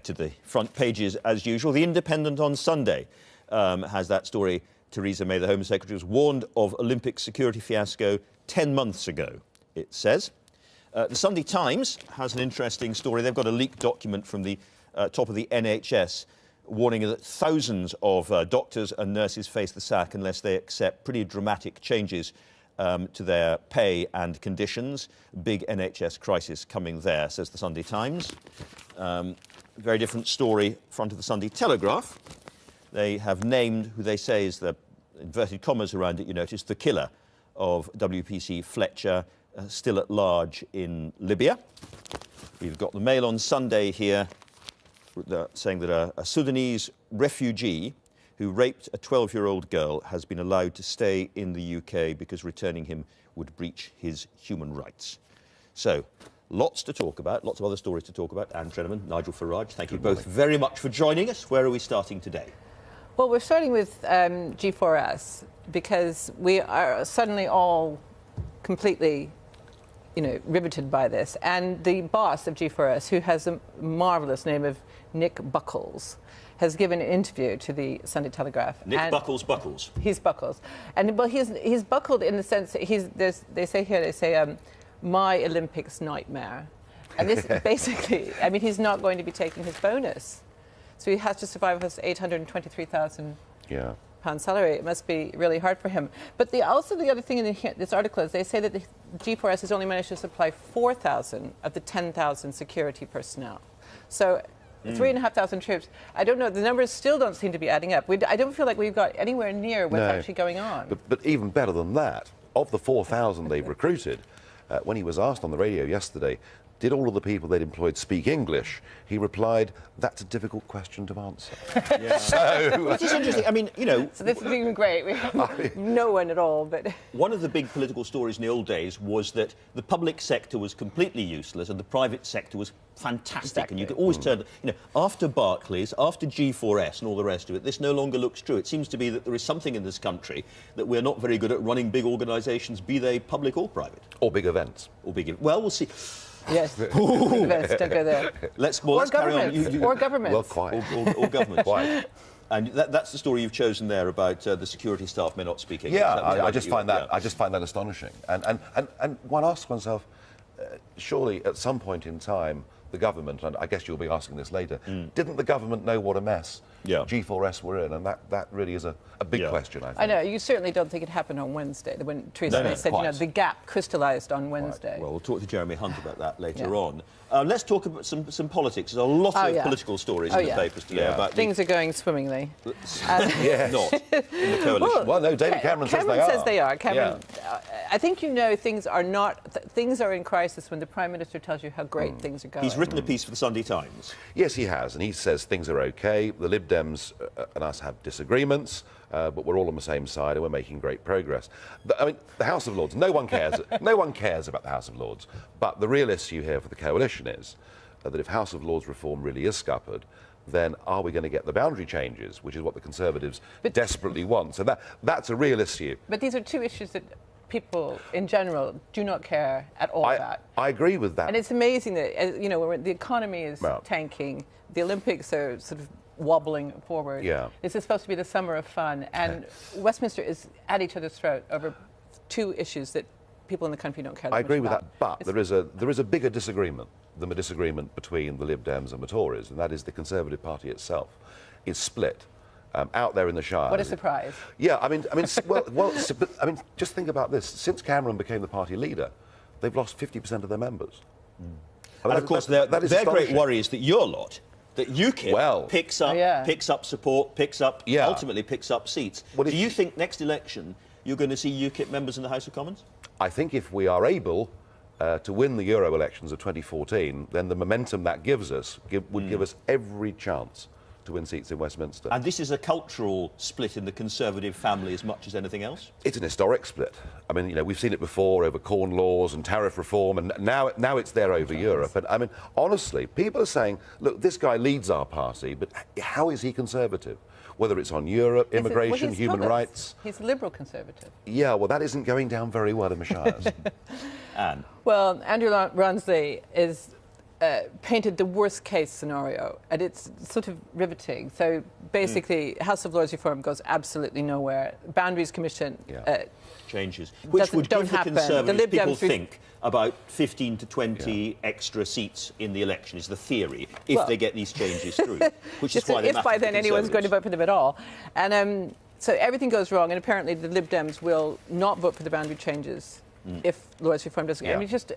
to the front pages as usual. The Independent on Sunday has that story. Theresa May, the Home Secretary, was warned of Olympic security fiasco 10 months ago, it says. The Sunday Times has an interesting story. They've got a leaked document from the top of the NHS warning that thousands of doctors and nurses face the sack unless they accept pretty dramatic changes to their pay and conditions. Big NHS crisis coming there, says the Sunday Times. Very different story, front of the Sunday Telegraph. They have named who they say is the, inverted commas around it, you notice, the killer of WPC Fletcher, still at large in Libya. We've got the Mail on Sunday here saying that a Sudanese refugee who raped a 12-year-old girl has been allowed to stay in the UK because returning him would breach his human rights. So, lots to talk about, lots of other stories to talk about. Anne Treneman, Nigel Farage, thank you both very much for joining us. Where are we starting today? Well, we're starting with G4S because we are suddenly all completely, riveted by this. And the boss of G4S, who has a marvellous name of Nick Buckles, has given an interview to the Sunday Telegraph. Nick Buckles. He's Buckles. And, well, he's buckled in the sense that they say, my Olympics nightmare. And this basically, he's not going to be taking his bonus. So he has to survive with his £823,000 pound salary. It must be really hard for him. But also the other thing in this article is they say that the G4S has only managed to supply 4,000 of the 10,000 security personnel. So 3,500 troops. I don't know, the numbers still don't seem to be adding up. I don't feel like we've got anywhere near what's actually going on. But even better than that, of the 4,000 they've recruited, when he was asked on the radio yesterday, did all of the people they'd employed speak English? He replied, that's a difficult question to answer. Which is interesting. So this is even great. We have no one at all, but... One of the big political stories in the old days was that the public sector was completely useless and the private sector was fantastic. Exactly. And you could always turn... after Barclays, after G4S and all the rest of it, this no longer looks true. It seems to be that there is something in this country that we're not very good at running big organisations, be they public or private. Or big events. Well, we'll see. Yes. Don't go there. Let's carry on. Or governments. Well, quite. Or governments. Quite. And that's the story you've chosen there about the security staff may not speak English. Yeah, I just find that astonishing. And one asks oneself, surely at some point in time, the government, and I guess you'll be asking this later, didn't the government know what a mess G4S were in? And that really is a big question, I think. I know, you certainly don't think it happened on Wednesday, when Theresa May said, the gap crystallised on Wednesday. Right. Well, we'll talk to Jeremy Hunt about that later on. Let's talk about some politics. There's a lot of political stories in the papers today about... Things are going swimmingly. Not in the coalition. Well, no, David Cameron says they are. Cameron says they are. Cameron, I think things are in crisis when the Prime Minister tells you how great things are going. He's written a piece for the Sunday Times. Yes, he has, and he says things are OK. The Lib Dems and us have disagreements, but we're all on the same side and we're making great progress. The House of Lords, no one cares. No one cares about the House of Lords. But the real issue here for the coalition is that if House of Lords reform really is scuppered, then are we going to get the boundary changes, which is what the Conservatives desperately want? So that's a real issue. But these are two issues that people in general do not care at all about. I agree with that. And it's amazing that, when the economy is tanking, the Olympics are sort of wobbling forward. Yeah. This is supposed to be the summer of fun, and Westminster is at each other's throat over two issues that people in the country don't care that much about. I agree with that, but there is a bigger disagreement than the disagreement between the Lib Dems and the Tories, and that is the Conservative Party itself is split. Out there in the Shire. What a surprise. Yeah, just think about this. Since Cameron became the party leader, they've lost 50% of their members. And of course, their great worry is that your lot, that UKIP picks up support, ultimately picks up seats. Do you think next election you're going to see UKIP members in the House of Commons? I think if we are able to win the Euro elections of 2014, then the momentum that gives us would give us every chance to win seats in Westminster. And this is a cultural split in the Conservative family as much as anything else? It's an historic split. We've seen it before over corn laws and tariff reform, and now it's there over Europe. And honestly, people are saying, look, this guy leads our party, but how is he Conservative? Whether it's on Europe, immigration, human rights. He's Liberal Conservative. Yeah, well, that isn't going down very well in the Shires. Anne? Well, Andrew Ronsley is painted the worst case scenario, and it's sort of riveting. So basically, House of Lords reform goes absolutely nowhere. Boundaries Commission changes, which would give the Conservative people think about 15 to 20 extra seats in the election, is the theory, if they get these changes through, which is why they matter. If by then anyone's going to vote for them at all. And so everything goes wrong, and apparently the Lib Dems will not vote for the boundary changes if Lords reform doesn't. I mean, just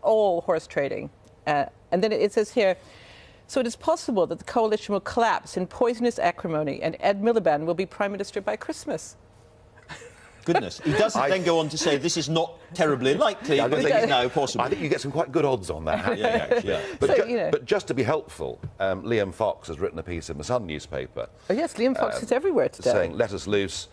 all horse trading. And then it says here, so it is possible that the coalition will collapse in poisonous acrimony and Ed Miliband will be Prime Minister by Christmas. Goodness. He doesn't then go on to say this is not terribly likely, but it is now possible. I think you get some quite good odds on that. Yeah. But just to be helpful, Liam Fox has written a piece in the Sun newspaper. Oh, yes, Liam Fox is everywhere today. Saying, let us loose.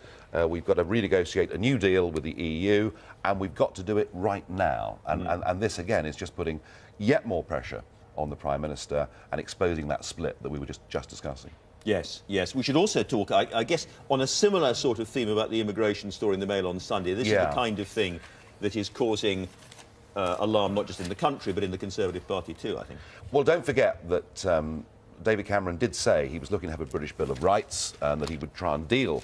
We've got to renegotiate a new deal with the EU, and we've got to do it right now. And this, again, is just putting yet more pressure on the Prime Minister and exposing that split that we were just discussing. Yes. We should also talk, I guess, on a similar sort of theme about the immigration story in the Mail on Sunday. This is the kind of thing that is causing alarm not just in the country, but in the Conservative Party too, I think. Well, don't forget that David Cameron did say he was looking to have a British Bill of Rights and that he would try and deal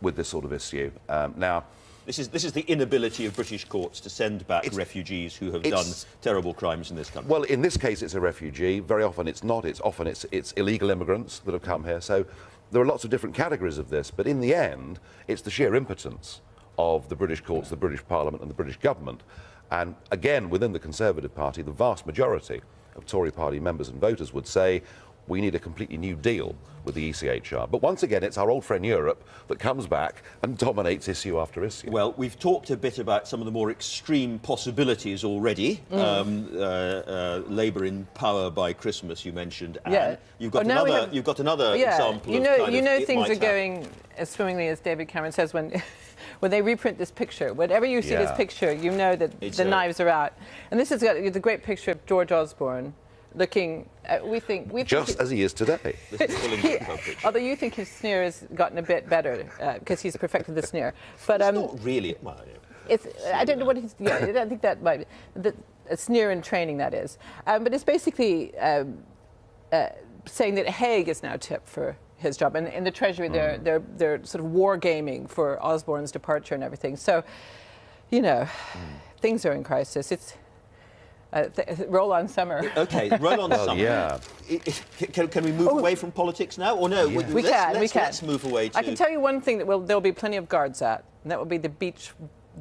with this sort of issue. Now, This is the inability of British courts to send back refugees who have done terrible crimes in this country. Well, in this case, it's a refugee. Very often it's not. It's illegal immigrants that have come here. So there are lots of different categories of this. But in the end, it's the sheer impotence of the British courts, the British Parliament and the British government. And again, within the Conservative Party, the vast majority of Tory party members and voters would say, we need a completely new deal with the ECHR. But once again, it's our old friend Europe that comes back and dominates issue after issue. Well, we've talked a bit about some of the more extreme possibilities already. Labour in power by Christmas, you mentioned. And you've got another example. You know things are going as swimmingly as David Cameron says when they reprint this picture. Whenever you see this picture, you know that the knives are out. And this has got the great picture of George Osborne. Looking, we think just as he is today. Although you think his sneer has gotten a bit better because he's perfected the sneer, but it's not really. Well, it's I don't know what he's. I don't think that might be a sneer in training, that is. But it's basically saying that Haig is now tipped for his job, and in the Treasury they're sort of wargaming for Osborne's departure and everything. So, things are in crisis. It's. Roll on summer. OK, roll on summer. Yeah. Can we move away from politics now? Or no? Yeah. We can. Let's move away to... I can tell you one thing that there'll be plenty of guards at, and that will be the beach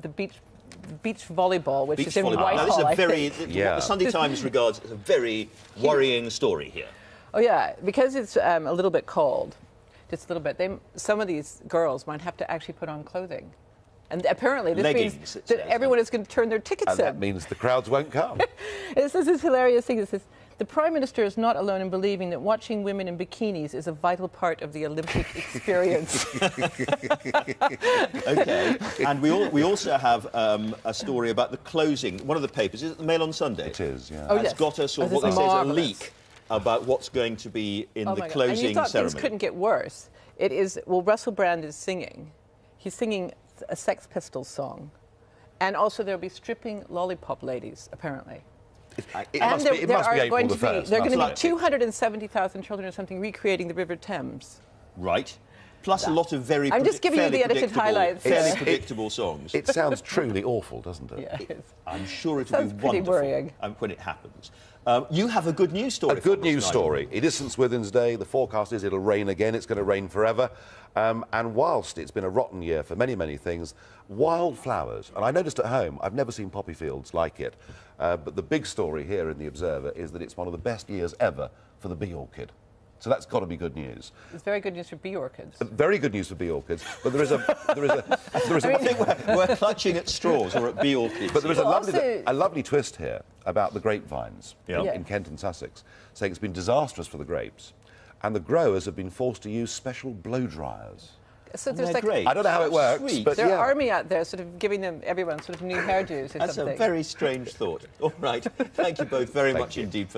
volleyball, which is in Whitehall. Now, this is a very... What the Sunday Times regards as a very worrying story here. Oh, yeah, because it's a little bit cold, just a little bit, some of these girls might have to actually put on clothing. And apparently this means that everyone is going to turn their tickets in. And that means the crowds won't come. This is this hilarious thing. It says, the Prime Minister is not alone in believing that watching women in bikinis is a vital part of the Olympic experience. OK. And we also have a story about the closing. One of the papers, is it the Mail on Sunday? It is, yeah. Has got us what they say is a leak about what's going to be in the closing and you thought ceremony. Things couldn't get worse. It is, Russell Brand is singing. He's singing a Sex Pistols song. And also there'll be stripping lollipop ladies, apparently. It must be April the 1st. There are going to be 270,000 children or something recreating the River Thames. Right. Plus a lot of very I'm just giving you the edited highlights. Fairly predictable songs. It sounds truly awful, doesn't it? Yeah, I'm sure it will be wonderful pretty worrying. When it happens. You have a good news story. A good news story. It is St Swithin's Day. The forecast is it'll rain again. It's going to rain forever. And whilst it's been a rotten year for many, many things, wildflowers, and I noticed at home, I've never seen poppy fields like it, but the big story here in The Observer is that it's one of the best years ever for the bee orchid. So that's got to be good news. It's very good news for bee orchids. Very good news for bee orchids, but there is a. I think we're clutching at straws or at bee orchids. But there is a lovely twist here about the grapevines in Kent and Sussex, saying it's been disastrous for the grapes, and the growers have been forced to use special blow dryers. So there's I don't know how it works, but there are army out there sort of giving everyone sort of new hairdos or That's something. That's a very strange thought. All right. Thank you both very much indeed for that.